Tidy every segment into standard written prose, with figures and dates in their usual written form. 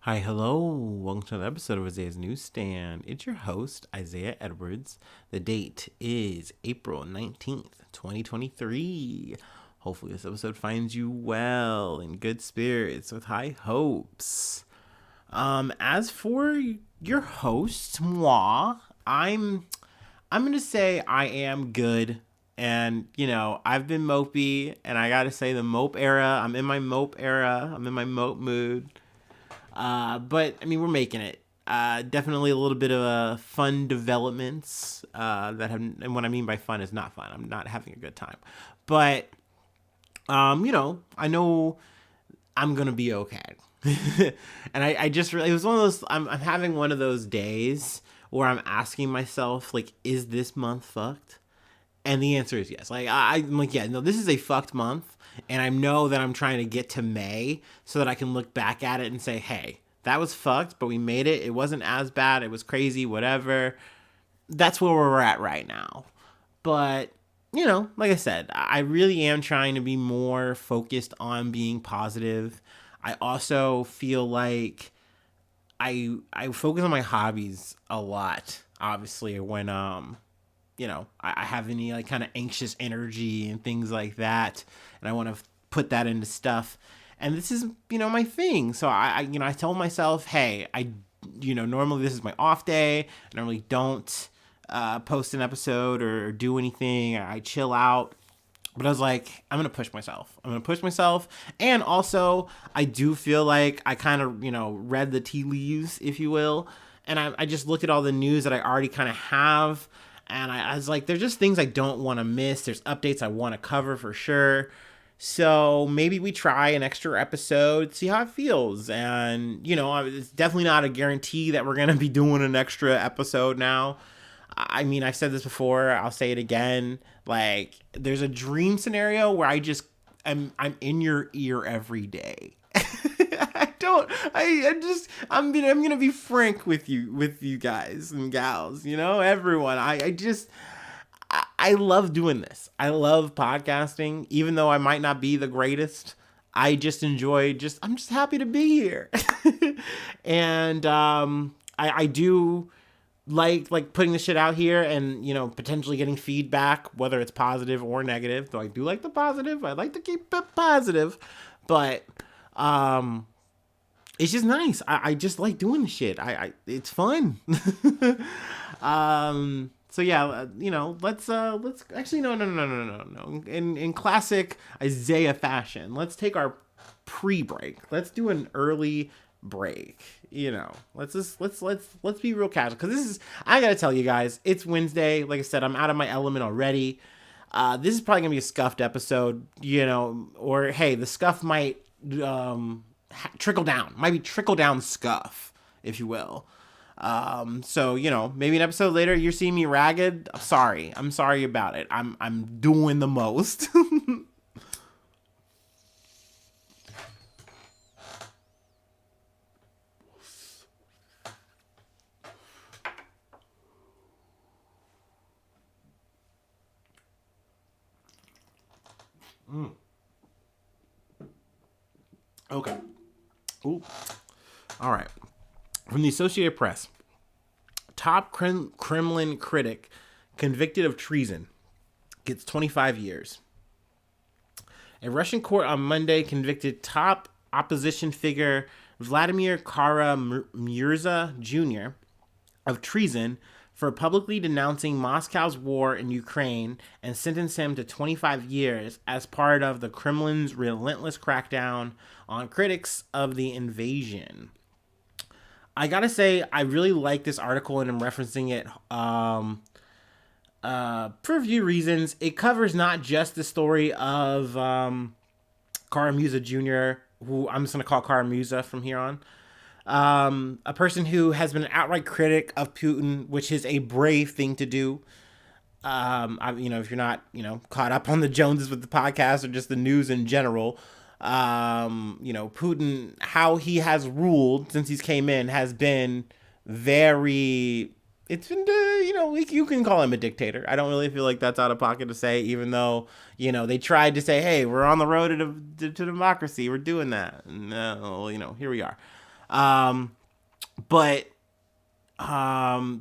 Hi, hello. Welcome to another episode of Isaiah's Newsstand. It's your host, Isaiah Edwards. The date is April 19th, 2023. Hopefully, this episode finds you well, in good spirits, with high hopes. As for your host, moi, I'm gonna say I am good. And, I've been mopey, and I gotta say the mope era, I'm in my mope era, I'm in my mope mood. But I mean, we're making it. Definitely a little bit of fun developments that have, and what I mean by fun is not fun. I'm not having a good time, but I know I'm gonna be okay. And I just really, it was one of those. I'm having one of those days where I'm asking myself, like, is this month fucked? And the answer is yes. I'm like, yeah, no, this is a fucked month, and I know that I'm trying to get to May so that I can look back at it and say, hey, that was fucked, but we made it. It wasn't as bad. It was crazy, whatever. That's where we're at right now. But like I said, I really am trying to be more focused on being positive. I also feel like I focus on my hobbies a lot. Obviously, when I have any like kind of anxious energy and things like that, and I want to put that into stuff. And this is, my thing. So I tell myself, hey, normally this is my off day. I normally don't post an episode or do anything. I chill out. But I was like, I'm going to push myself. I'm going to push myself. And also, I do feel like I kind of, read the tea leaves, if you will. And I just looked at all the news that I already kind of have. And I was like, there's just things I don't want to miss. There's updates I want to cover for sure. So maybe we try an extra episode, see how it feels. And, it's definitely not a guarantee that we're going to be doing an extra episode now. I mean, I've said this before, I'll say it again. Like, there's a dream scenario where I'm in your ear every day. I'm gonna be frank with you guys and gals, everyone. I love doing this. I love podcasting, even though I might not be the greatest. I just enjoy I'm just happy to be here. And I do like putting the shit out here and potentially getting feedback, whether it's positive or negative. Though I do like the positive. I like to keep it positive. But it's just nice. I just like doing the shit. It's fun. So yeah, let's actually no. In classic Isaiah fashion, let's take our pre-break. Let's do an early break. Let's be real casual, because I gotta tell you guys, it's Wednesday. Like I said, I'm out of my element already. This is probably gonna be a scuffed episode, or hey, the scuff might trickle down, might be trickle down scuff, if you will. So maybe an episode later you're seeing me ragged. I'm sorry about it. I'm doing the most. Okay. Ooh. All right. From the Associated Press, top Kremlin critic convicted of treason gets 25 years. A Russian court on Monday convicted top opposition figure Vladimir Kara-Murza Jr. of treason for publicly denouncing Moscow's war in Ukraine and sentenced him to 25 years as part of the Kremlin's relentless crackdown on critics of the invasion. I gotta say, I really like this article, and I'm referencing it for a few reasons. It covers not just the story of Kara-Murza Jr., who I'm just gonna call Kara-Murza from here on. A person who has been an outright critic of Putin, which is a brave thing to do. If you're not, caught up on the Joneses with the podcast or just the news in general, Putin, how he has ruled since he's came in has been very. It's been, you can call him a dictator. I don't really feel like that's out of pocket to say, even though, they tried to say, hey, we're on the road to democracy. We're doing that. No, here we are. But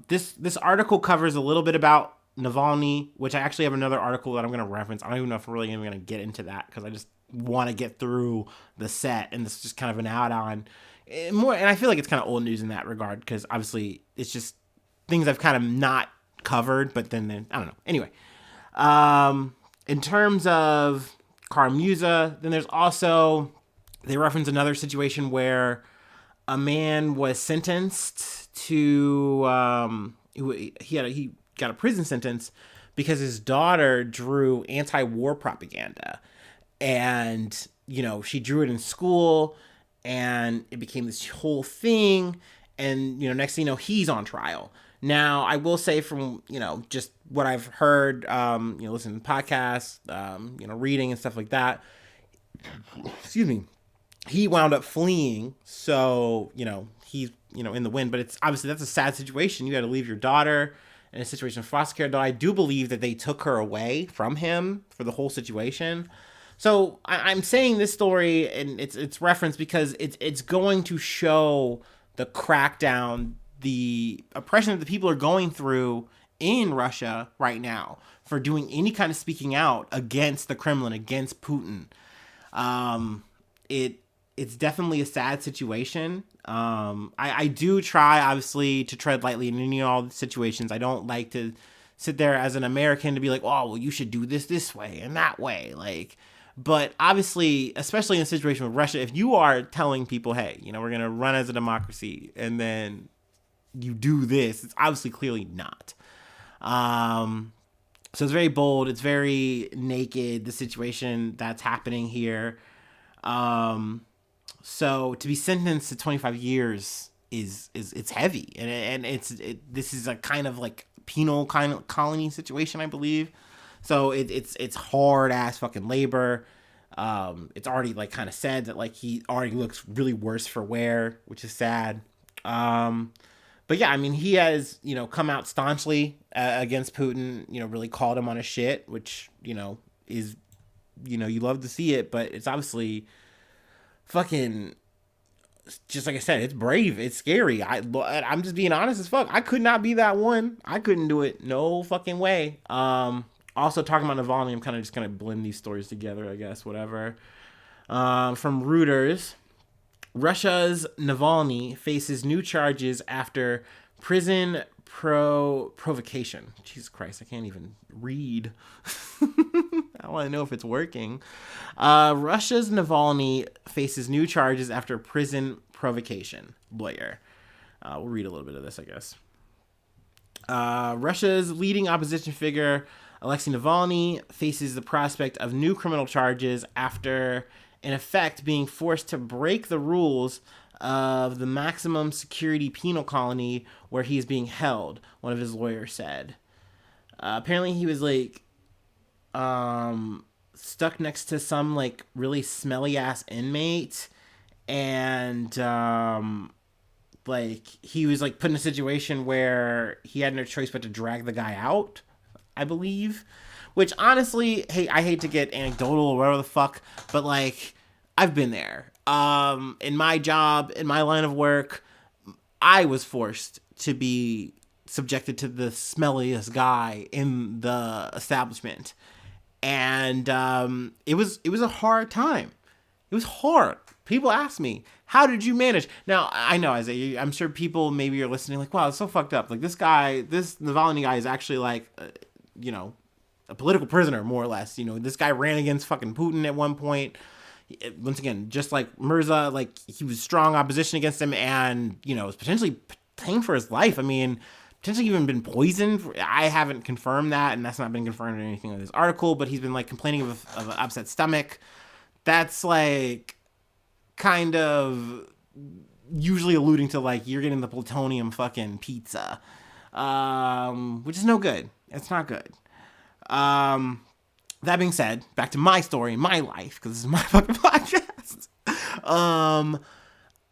this article covers a little bit about Navalny, which I actually have another article that I'm going to reference. I don't even know if I'm really even going to get into that because I just want to get through the set, and this is just kind of an add-on. More, and I feel like it's kind of old news in that regard because obviously it's just things I've kind of not covered, but then I don't know. Anyway, in terms of Kara-Murza, then there's also, they reference another situation where a man was sentenced to he got a prison sentence because his daughter drew anti-war propaganda, and she drew it in school, and it became this whole thing, and next thing you know, he's on trial. Now, I will say from just what I've heard, listening to podcasts, reading and stuff like that, excuse me, he wound up fleeing, so he's in the wind. But it's obviously, that's a sad situation. You got to leave your daughter in a situation of foster care. Though I do believe that they took her away from him for the whole situation. So I'm saying this story, and it's referenced because it's going to show the crackdown, the oppression that the people are going through in Russia right now for doing any kind of speaking out against the Kremlin, against Putin. It's definitely a sad situation. I do try, obviously, to tread lightly in all the situations. I don't like to sit there as an American to be like, oh, well, you should do this way and that way. But obviously, especially in a situation with Russia, if you are telling people, hey, we're going to run as a democracy, and then you do this, it's obviously clearly not. So it's very bold. It's very naked, the situation that's happening here. So to be sentenced to 25 years is it's heavy, and this is a kind of like penal kind of colony situation, I believe. So it's hard ass fucking labor. It's already kind of said that he already looks really worse for wear, which is sad. But yeah, I mean, he has come out staunchly against Putin. Really called him on his shit, which is you love to see it, but it's obviously fucking, just like I said, it's brave, it's scary. I'm just being honest as fuck. I could not be that one. I couldn't do it. No fucking way. Also, talking about Navalny, I'm kind of just going to blend these stories together, I guess, whatever. From Reuters, Russia's Navalny faces new charges after prison provocation. Jesus Christ, I can't even read. I want to know if it's working. Russia's Navalny faces new charges after prison provocation. Lawyer. We'll read a little bit of this, I guess. Russia's leading opposition figure, Alexei Navalny, faces the prospect of new criminal charges after, in effect, being forced to break the rules of the maximum security penal colony where he is being held, one of his lawyers said. Apparently he was stuck next to some really smelly ass inmate, and he was put in a situation where he had no choice but to drag the guy out, I believe. Which honestly, hey, I hate to get anecdotal or whatever the fuck, but I've been there. In my job, in my line of work, I was forced to be subjected to the smelliest guy in the establishment, and it was a hard time. It was hard. People ask me, how did you manage? Now, I know, I'm sure people maybe are listening wow, it's so fucked up. This Navalny guy is actually a political prisoner, more or less. This guy ran against fucking Putin at one point. Once again, just like Murza, he was strong opposition against him, and was potentially paying for his life. I mean, potentially even been poisoned. I haven't confirmed that, and that's not been confirmed in anything in this article. But he's been complaining of an upset stomach. That's kind of usually alluding to you're getting the plutonium fucking pizza, which is no good. It's not good. That being said, back to my story, my life, because this is my fucking podcast. I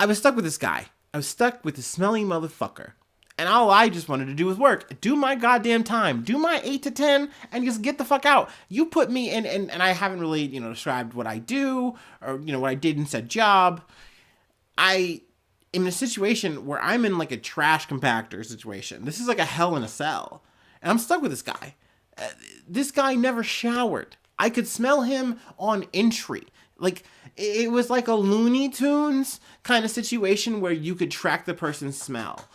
was stuck with this guy. I was stuck with this smelly motherfucker. And all I just wanted to do was work. Do my goddamn time. Do my 8 to 10 and just get the fuck out. You put me in, and I haven't really, described what I do or, what I did in said job. in a situation where I'm in like a trash compactor situation. This is like a hell in a cell. And I'm stuck with this guy. This guy never showered. I could smell him on entry. Like, it was like a Looney Tunes kind of situation where you could track the person's smell.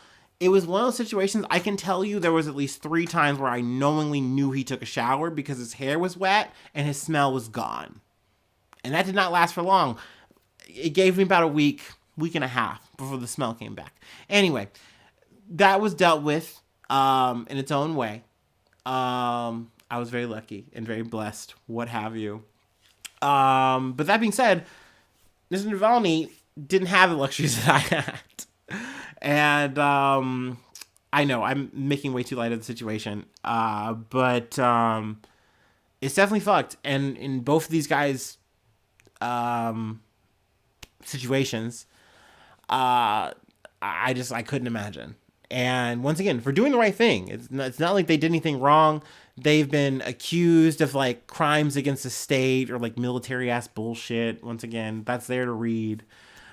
It was one of those situations, I can tell you there was at least 3 times where I knowingly knew he took a shower because his hair was wet and his smell was gone. And that did not last for long. It gave me about a week and a half before the smell came back. Anyway, that was dealt with in its own way. I was very lucky and very blessed, what have you. But that being said, Mr. Navalny didn't have the luxuries that I had. And I know I'm making way too light of the situation, but it's definitely fucked. And in both of these guys' situations, I couldn't imagine. And once again, for doing the right thing, it's not like they did anything wrong. They've been accused of like crimes against the state or like military ass bullshit. Once again, that's there to read.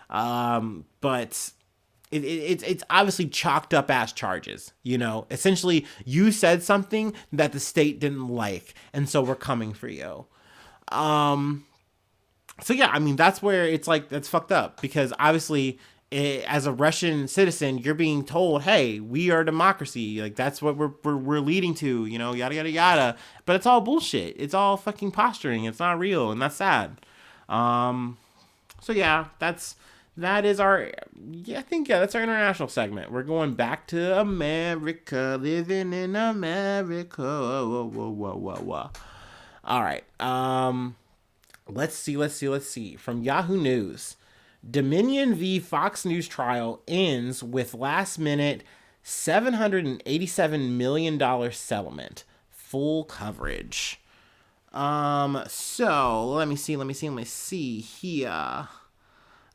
But it's obviously chalked up ass charges. You know, essentially you said something that the state didn't like, and so we're coming for you. So yeah, I mean, that's where it's like, that's fucked up, because obviously as a Russian citizen, you're being told, hey, we are a democracy. Like, that's what we're leading to, you know, yada, yada, yada. But it's all bullshit. It's all fucking posturing. It's not real. And that's sad. So yeah, that's our international segment. We're going back to America, living in America. Whoa, whoa, whoa, whoa, whoa. All right. Let's see. From Yahoo News, Dominion v. Fox News trial ends with last-minute $787 million settlement. Full coverage. So let me see here.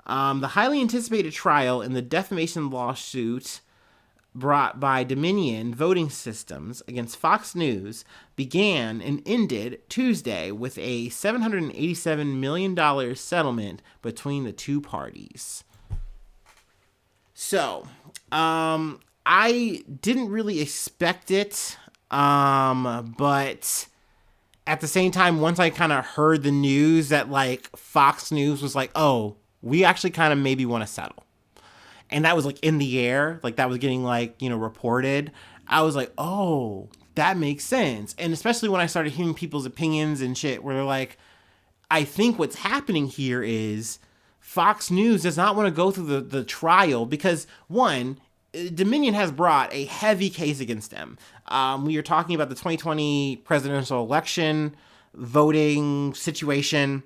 The highly anticipated trial in the defamation lawsuit brought by Dominion Voting Systems against Fox News began and ended Tuesday with a $787 million settlement between the two parties. So, I didn't really expect it, but at the same time, once I kind of heard the news that, like, Fox News was like, oh, we actually kind of maybe want to settle. And that was like in the air, like that was getting like, you know, reported. I was like, oh, that makes sense. And especially when I started hearing people's opinions and shit where they're like, I think what's happening here is Fox News does not want to go through the trial because, one, Dominion has brought a heavy case against them. We are talking about the 2020 presidential election voting situation.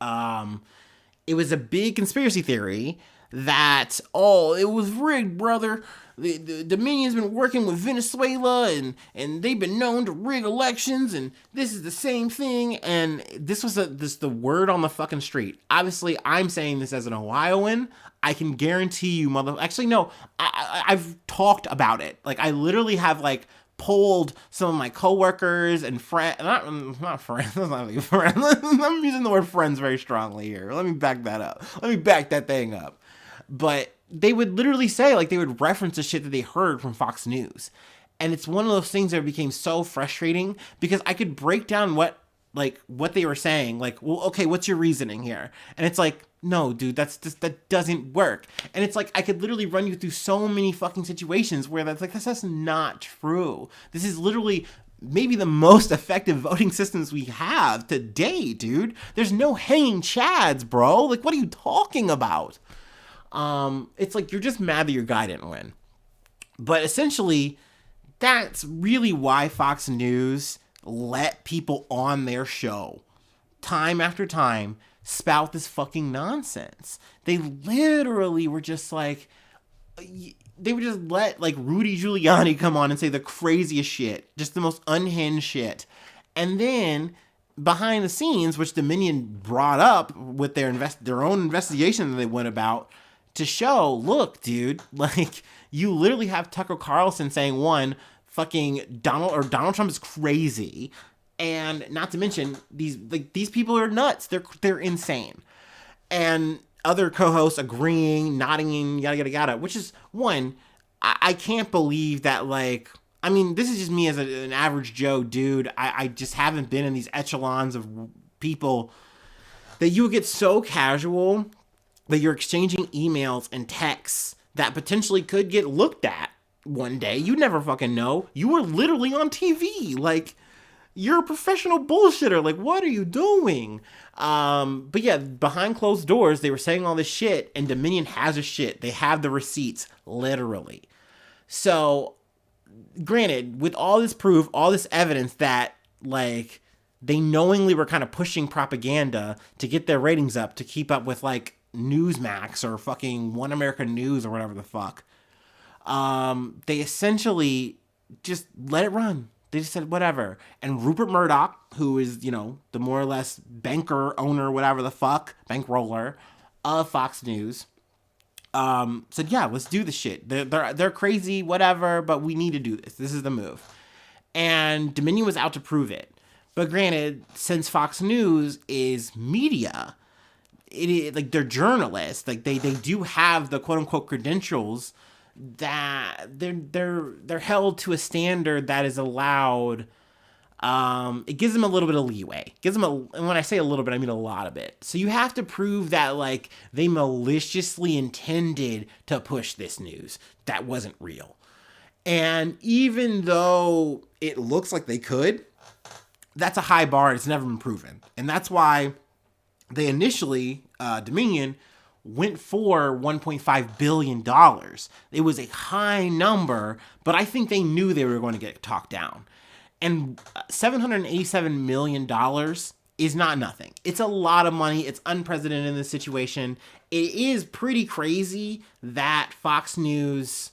It was a big conspiracy theory that, oh, it was rigged, brother. The Dominion's been working with Venezuela and they've been known to rig elections and this is the same thing. And this was the word on the fucking street. Obviously, I'm saying this as an Ohioan. I can guarantee you, actually, no, I've talked about it. Like, I literally have, like, polled some of my coworkers and friends, not friends, that's not really friends. I'm using the word friends very strongly here. Let me back that up. Let me back that thing up. But they would literally say, like, they would reference the shit that they heard from Fox News. And it's one of those things that became so frustrating because I could break down what they were saying. Like, well, okay, what's your reasoning here? And it's like, no, dude, that doesn't work. And it's like, I could literally run you through so many fucking situations where that's not true. This is literally maybe the most effective voting systems we have today, dude. There's no hanging chads, bro. Like, what are you talking about? It's like, you're just mad that your guy didn't win. But essentially, that's really why Fox News let people on their show time after time spout this fucking nonsense. They literally were just like, they would just let like Rudy Giuliani come on and say the craziest shit, just the most unhinged shit. And then behind the scenes, which Dominion brought up with their own investigation that they went about to show, look, dude, like, you literally have Tucker Carlson saying, one, fucking Donald Trump is crazy, and not to mention these people are nuts. They're insane. And other co-hosts agreeing, nodding, yada, yada, yada, which is, one, I can't believe that, like, I mean, this is just me as an average Joe dude. I just haven't been in these echelons of people that you would get so casual that you're exchanging emails and texts that potentially could get looked at one day. You never fucking know. You were literally on TV. Like, you're a professional bullshitter. Like, what are you doing? But yeah, behind closed doors, they were saying all this shit, and Dominion has a shit. They have the receipts, literally. So, granted, with all this proof, all this evidence that, like, they knowingly were kind of pushing propaganda to get their ratings up, to keep up with, like, Newsmax or fucking One American News or whatever the fuck. They essentially just let it run. They just said whatever. And Rupert Murdoch, who is, you know, the more or less banker, owner, whatever the fuck, bankroller of Fox News, said, yeah, let's do the shit. They're crazy, whatever, but we need to do this. This is the move. And Dominion was out to prove it. But granted, since Fox News is media, it is, like, they're journalists. Like, they do have the quote unquote credentials that they're held to a standard that is allowed. It gives them a little bit of leeway. It gives them and when I say a little bit, I mean a lot of it. So you have to prove that, like, they maliciously intended to push this news that wasn't real. And even though it looks like they could, that's a high bar. It's never been proven. And that's why they initially, Dominion, went for $1.5 billion. It was a high number, but I think they knew they were going to get talked down. And $787 million is not nothing. It's a lot of money. It's unprecedented in this situation. It is pretty crazy that Fox News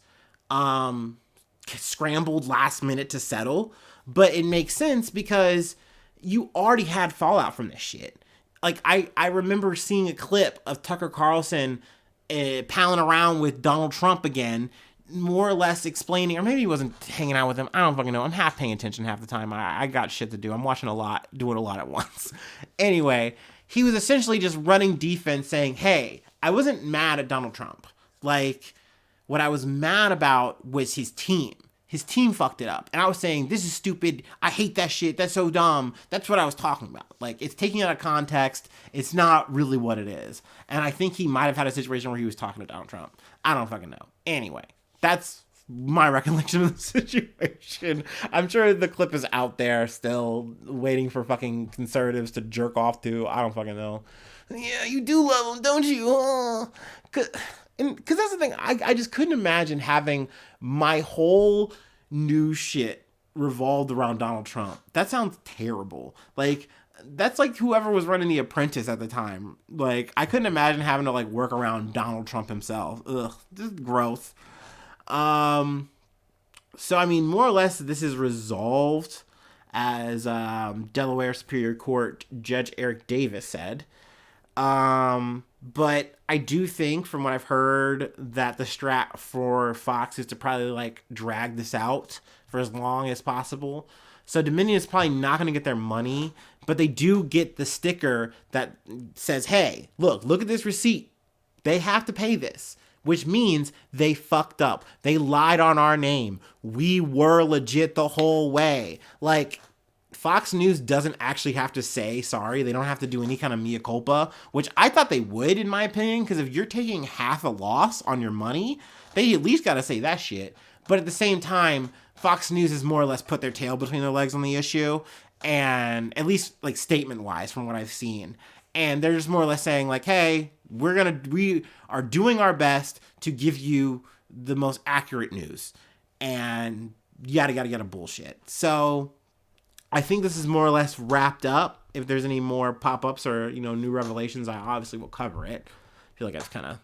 scrambled last minute to settle, but it makes sense because you already had fallout from this shit. Like, I remember seeing a clip of Tucker Carlson palling around with Donald Trump again, more or less explaining, or maybe he wasn't hanging out with him. I don't fucking know. I'm half paying attention half the time. I got shit to do. I'm watching a lot, doing a lot at once. Anyway, he was essentially just running defense saying, hey, I wasn't mad at Donald Trump. Like, what I was mad about was his team. His team fucked it up. And I was saying, this is stupid. I hate that shit. That's so dumb. That's what I was talking about. Like, it's taking it out of context. It's not really what it is. And I think he might have had a situation where he was talking to Donald Trump. I don't fucking know. Anyway, that's my recollection of the situation. I'm sure the clip is out there still waiting for fucking conservatives to jerk off to. I don't fucking know. Yeah, you do love him, don't you? Because that's the thing. I just couldn't imagine having my whole news shit revolved around Donald Trump. That sounds terrible. Like, that's like whoever was running The Apprentice at the time. Like, I couldn't imagine having to, like, work around Donald Trump himself. Ugh, just gross. So, I mean, more or less, this is resolved, as Delaware Superior Court Judge Eric Davis said. But I do think, from what I've heard, that the strat for Fox is to probably, like, drag this out for as long as possible. So Dominion is probably not going to get their money, but they do get the sticker that says, hey, look at this receipt. They have to pay this, which means they fucked up. They lied on our name. We were legit the whole way. Like, Fox News doesn't actually have to say sorry. They don't have to do any kind of mea culpa, which I thought they would, in my opinion, because if you're taking half a loss on your money, they at least got to say that shit. But at the same time, Fox News has more or less put their tail between their legs on the issue, and at least, like, statement-wise from what I've seen. And they're just more or less saying, like, hey, we are doing our best to give you the most accurate news. And yada bullshit. So I think this is more or less wrapped up. If there's any more pop-ups or, you know, new revelations, I obviously will cover it. I feel like I've kind of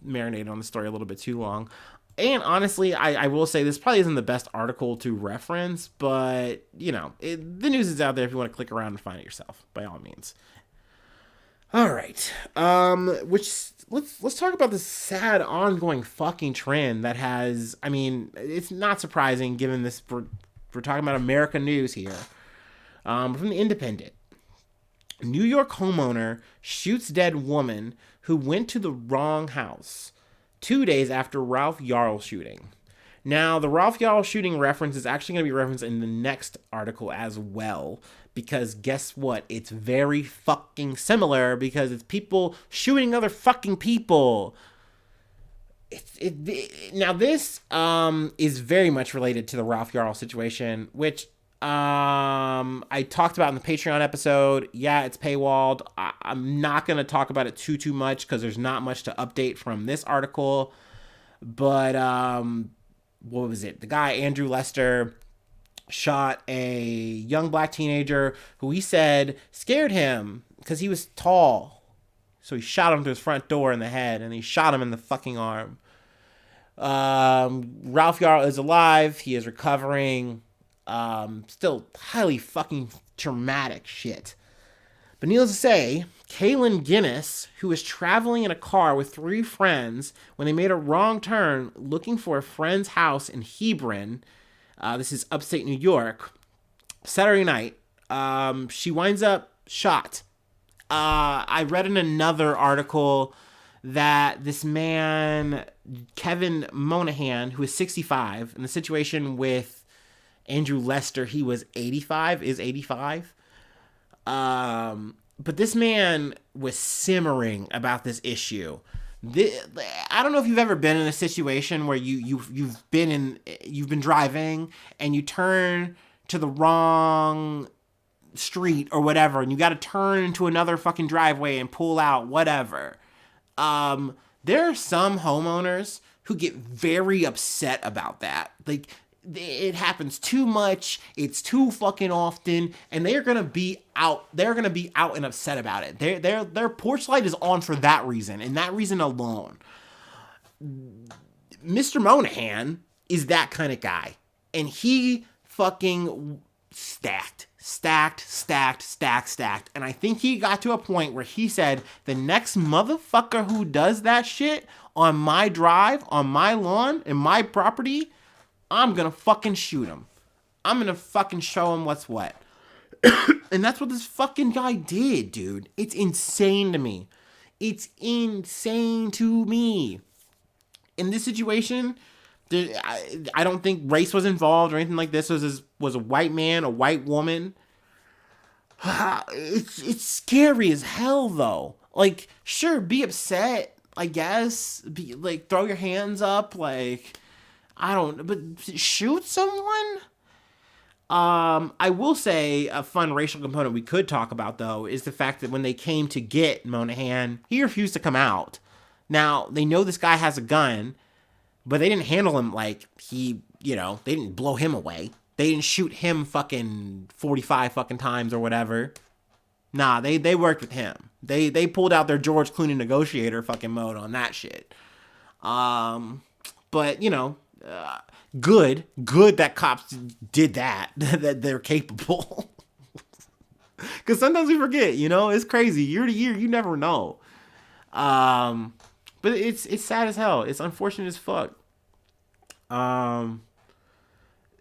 marinated on the story a little bit too long. And honestly, I will say this probably isn't the best article to reference, but, you know, the news is out there if you want to click around and find it yourself, by all means. All right. Let's talk about this sad ongoing fucking trend that has, I mean, it's not surprising given this, we're talking about American news here. From the Independent. New York homeowner shoots dead woman who went to the wrong house 2 days after Ralph Yarl shooting. Now, the Ralph Yarl shooting reference is actually going to be referenced in the next article as well, because guess what? It's very fucking similar, because it's people shooting other fucking people. Now, this is very much related to the Ralph Yarl situation, which I talked about in the Patreon episode. Yeah, it's paywalled. I'm not going to talk about it too much because there's not much to update from this article. But what was it? The guy, Andrew Lester, shot a young black teenager who he said scared him because he was tall. So he shot him through his front door in the head, and he shot him in the fucking arm. Ralph Yarl is alive. He is recovering. Still highly fucking traumatic shit. But needless to say, Kaylin Gillis, who was traveling in a car with 3 friends when they made a wrong turn looking for a friend's house in Hebron, this is upstate New York, Saturday night, she winds up shot. I read in another article that this man, Kevin Monahan, who is 65, in the situation with Andrew Lester, he was 85, is 85. But this man was simmering about this issue. I don't know if you've ever been in a situation where you've been driving and you turn to the wrong street or whatever, and you got to turn into another fucking driveway and pull out, whatever. There are some homeowners who get very upset about that. Like, it happens too much, it's too fucking often, and they're gonna be out and upset about it. Their porch light is on for that reason, and that reason alone. Mr. Monahan is that kind of guy, and he fucking stacked, and I think he got to a point where he said, the next motherfucker who does that shit on my drive, on my lawn, in my property, I'm gonna fucking shoot him. I'm gonna fucking show him what's what. And that's what this fucking guy did, dude. It's insane to me. It's insane to me. In this situation, I don't think race was involved or anything like this. It was a white man, a white woman. It's scary as hell, though. Like, sure, be upset, I guess. Be like, throw your hands up, like, but shoot someone? I will say a fun racial component we could talk about, though, is the fact that when they came to get Monahan, he refused to come out. Now, they know this guy has a gun, but they didn't handle him like they didn't blow him away. They didn't shoot him fucking 45 fucking times or whatever. Nah, they worked with him. They pulled out their George Clooney negotiator fucking mode on that shit. But, good that cops did that, that they're capable. Because sometimes we forget, it's crazy. Year to year, you never know. But it's sad as hell. It's unfortunate as fuck.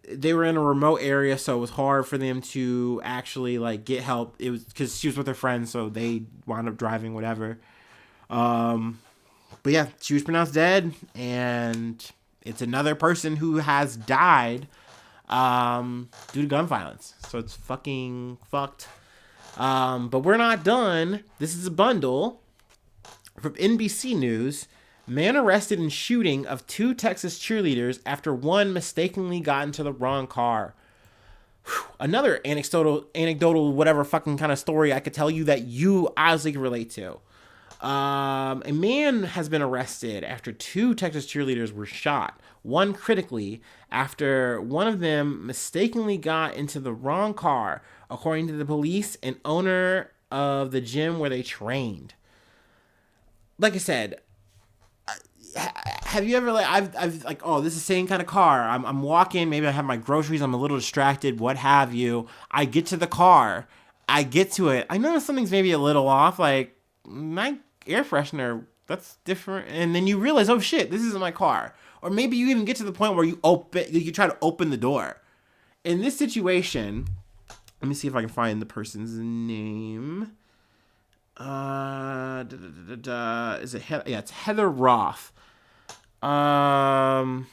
They were in a remote area, so it was hard for them to actually, like, get help. It was because she was with her friends, so they wound up driving, whatever. But yeah, she was pronounced dead, and it's another person who has died due to gun violence. So it's fucking fucked. But we're not done. This is a bundle from NBC News. Man arrested in shooting of 2 Texas cheerleaders after one mistakenly got into the wrong car. Whew. Another anecdotal, whatever fucking kind of story I could tell you that you honestly can relate to. A man has been arrested after 2 Texas cheerleaders were shot, one critically, after one of them mistakenly got into the wrong car, according to the police and owner of the gym where they trained. Like I said, have you ever, like, I've like, oh, this is the same kind of car. I'm walking, maybe I have my groceries, I'm a little distracted, what have you. I get to the car, I get to it, I notice something's maybe a little off, like, my air freshener, that's different. And then you realize, oh shit, this isn't my car. Or maybe you even get to the point where you try to open the door. In this situation, let me see if I can find the person's name. Is it Heather? Yeah, it's Heather Roth. Um,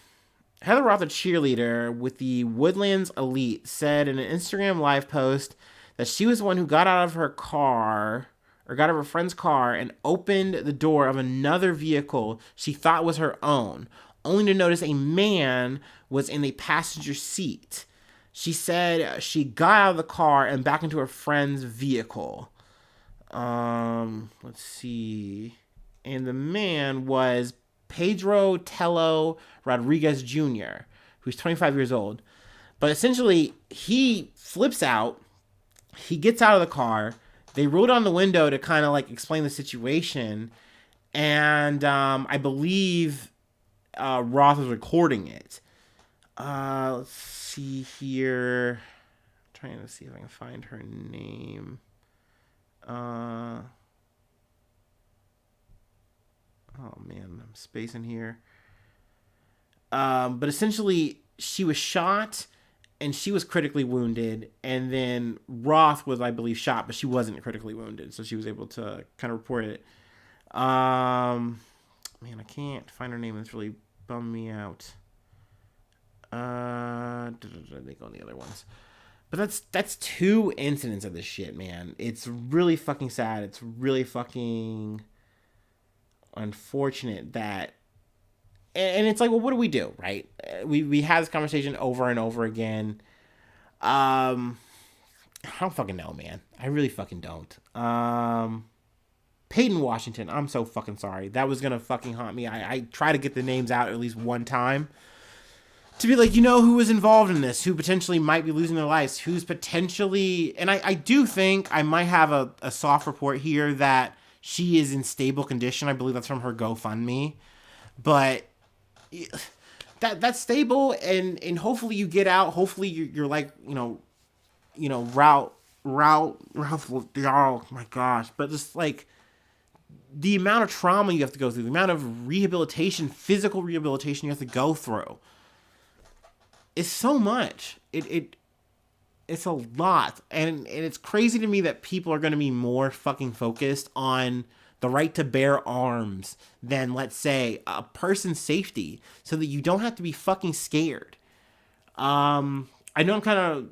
Heather Roth, a cheerleader with the Woodlands Elite, said in an Instagram live post that she was the one who got out of her car or got out of her friend's car and opened the door of another vehicle she thought was her own, only to notice a man was in the passenger seat. She said she got out of the car and back into her friend's vehicle. Let's see. And the man was Pedro Tello Rodriguez Jr., who's 25 years old. But essentially, he flips out. He gets out of the car. They roll down the window to kind of like explain the situation. And I believe Roth was recording it. Let's see here. I'm trying to see if I can find her name. Oh man, I'm spacing here. But essentially, she was shot and she was critically wounded. And then Roth was, I believe, shot, but she wasn't critically wounded. So she was able to kind of report it. Man, I can't find her name. It's really bummed me out. They go on the other ones. But that's two incidents of this shit, man. It's really fucking sad. It's really fucking unfortunate that, and it's like, well, what do we do, right? We have this conversation over and over again. I don't fucking know, man. I really fucking don't. Peyton Washington, I'm so fucking sorry. That was gonna fucking haunt me. I try to get the names out at least one time to be like, you know, who was involved in this, who potentially might be losing their lives, who's potentially, and I do think I might have a soft report here that she is in stable condition. I believe that's from her GoFundMe. But that's stable, and hopefully you get out. Hopefully you're like, Ralph, oh my gosh. But just like the amount of trauma you have to go through, the amount of rehabilitation, physical rehabilitation you have to go through, it's so much. It's a lot. And it's crazy to me that people are going to be more fucking focused on the right to bear arms than, let's say, a person's safety, so that you don't have to be fucking scared. I know I'm kind of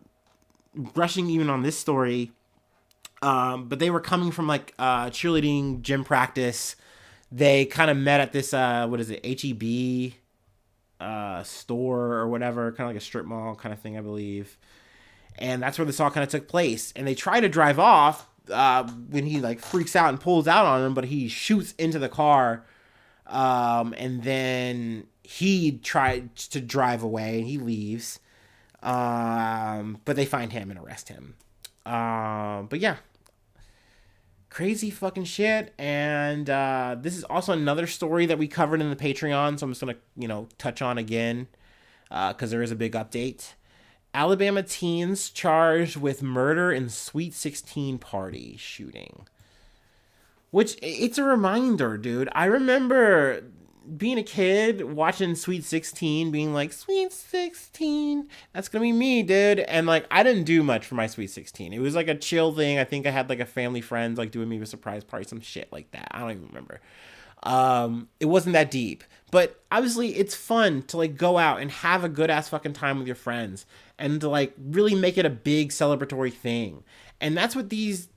rushing even on this story, but they were coming from like cheerleading gym practice. They kind of met at this, HEB store or whatever, kind of like a strip mall kind of thing, I believe. And that's where this all kind of took place. And they try to drive off when he like freaks out and pulls out on him, but he shoots into the car. And then he tried to drive away and he leaves. But they find him and arrest him. But yeah, crazy fucking shit. And this is also another story that we covered in the Patreon, so I'm just gonna touch on again because there is a big update. Alabama teens charged with murder in Sweet 16 party shooting. Which, it's a reminder, dude. I remember being a kid, watching Sweet 16, being like, Sweet 16, that's gonna be me, dude. And like, I didn't do much for my Sweet 16. It was like a chill thing. I think I had like a family friends like doing me a surprise party, some shit like that. I don't even remember. It wasn't that deep, but obviously it's fun to like go out and have a good ass fucking time with your friends and to like really make it a big celebratory thing. And that's what these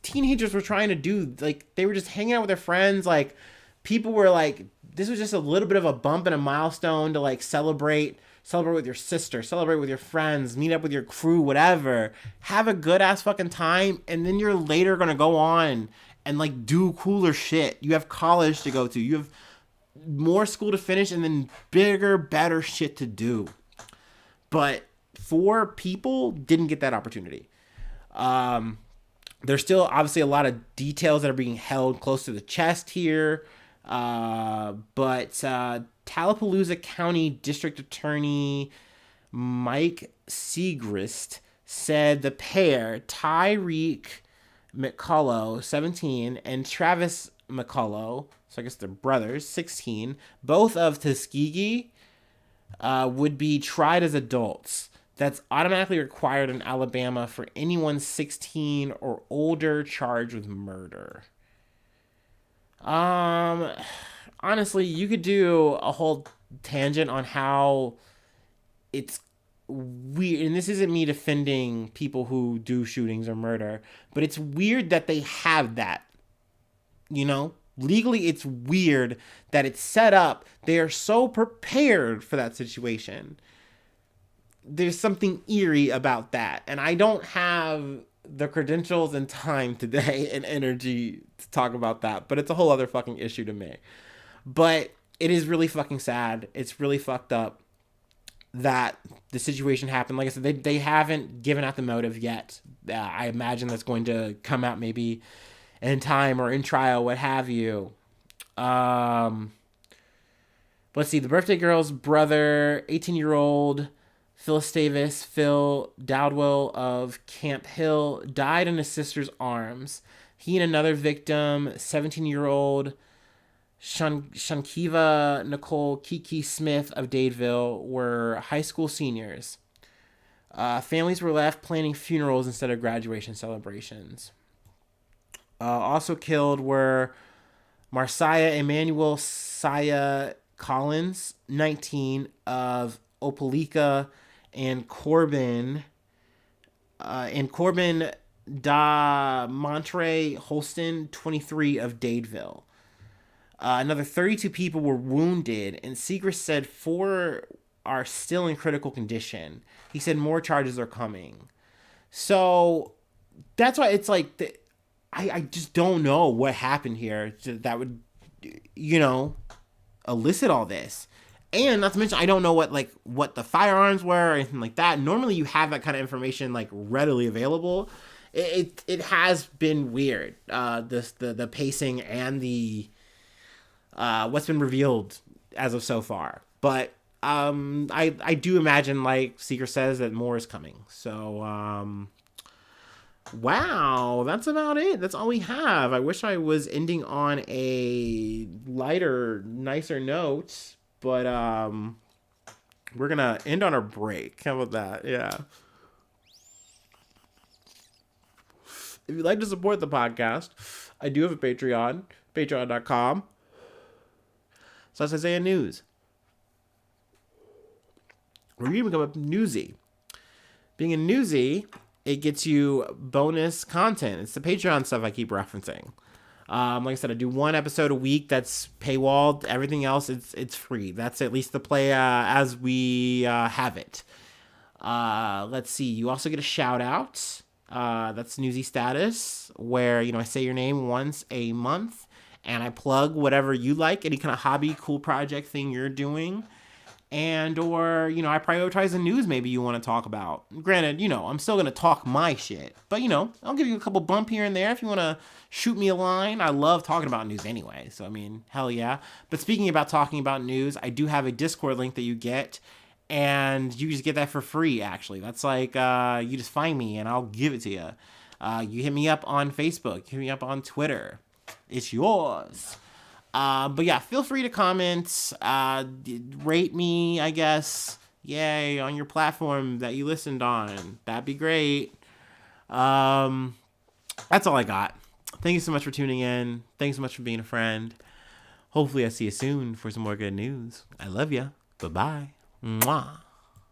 teenagers were trying to do. Like, they were just hanging out with their friends. Like, people were like, this was just a little bit of a bump and a milestone to like celebrate with your sister, celebrate with your friends, meet up with your crew, whatever. Have a good ass fucking time, and then you're later gonna go on and like do cooler shit. You have college to go to, you have more school to finish, and then bigger, better shit to do. But 4 people didn't get that opportunity. There's still obviously a lot of details that are being held close to the chest here. But Tallapoosa County District Attorney Mike Segrist said the pair, Tyreek McCullough, 17, and Travis McCullough, so I guess they're brothers, 16, both of Tuskegee, would be tried as adults. That's automatically required in Alabama for anyone 16 or older charged with murder. Um, Honestly, you could do a whole tangent on how it's weird, and this isn't me defending people who do shootings or murder, but it's weird that they have that, you know? Legally, it's weird that it's set up. They are so prepared for that situation. There's something eerie about that. And I don't have the credentials and time today and energy to talk about that, but it's a whole other fucking issue to me. But it is really fucking sad. It's really fucked up that the situation happened. Like I said, they haven't given out the motive yet. I imagine that's going to come out maybe in time or in trial, what have you. Let's see. The birthday girl's brother, 18-year-old Phyllis Davis, Phil Dowdwell of Camp Hill, died in his sister's arms. He and another victim, 17-year-old Shankiva Nicole Kiki Smith of Dadeville, were high school seniors. Families were left planning funerals instead of graduation celebrations. Also killed were Marcia Emmanuel Saya Collins, 19, of Opelika, and Corbin Da Montre Holston, 23, of Dadeville. Another 32 people were wounded, and Segrist said 4 are still in critical condition. He said more charges are coming. So that's why it's like, I just don't know what happened here that would, elicit all this. And not to mention, I don't know what the firearms were or anything like that. Normally you have that kind of information readily available. It has been weird. The pacing and the what's been revealed as of so far. But I do imagine, like Seeker says, that more is coming. So wow, that's about it. That's all we have. I wish I was ending on a lighter, nicer note, but we're gonna end on a break. How about that? Yeah. If you'd like to support the podcast, I do have a Patreon, patreon.com. So that's Isaiah News. We're going to become a newsie. Being a newsie, it gets you bonus content. It's the Patreon stuff I keep referencing. Like I said, I do one episode a week that's paywalled. Everything else, it's free. That's at least the play as we have it. Let's see. You also get a shout out. That's newsy status, where I say your name once a month and I plug whatever you like, any kind of hobby, cool project thing you're doing, and or I prioritize the news maybe you want to talk about. Granted, I'm still gonna talk my shit, but I'll give you a couple bump here and there if you want to shoot me a line. I love talking about news anyway, so I mean, hell yeah. But speaking about talking about news, I do have a Discord link that you get. And you just get that for free, actually. That's like, you just find me and I'll give it to you. You hit me up on Facebook. Hit me up on Twitter. It's yours. But yeah, feel free to comment. Rate me, I guess. Yay, on your platform that you listened on. That'd be great. That's all I got. Thank you so much for tuning in. Thanks so much for being a friend. Hopefully I see you soon for some more good news. I love you. Bye-bye. Mwah.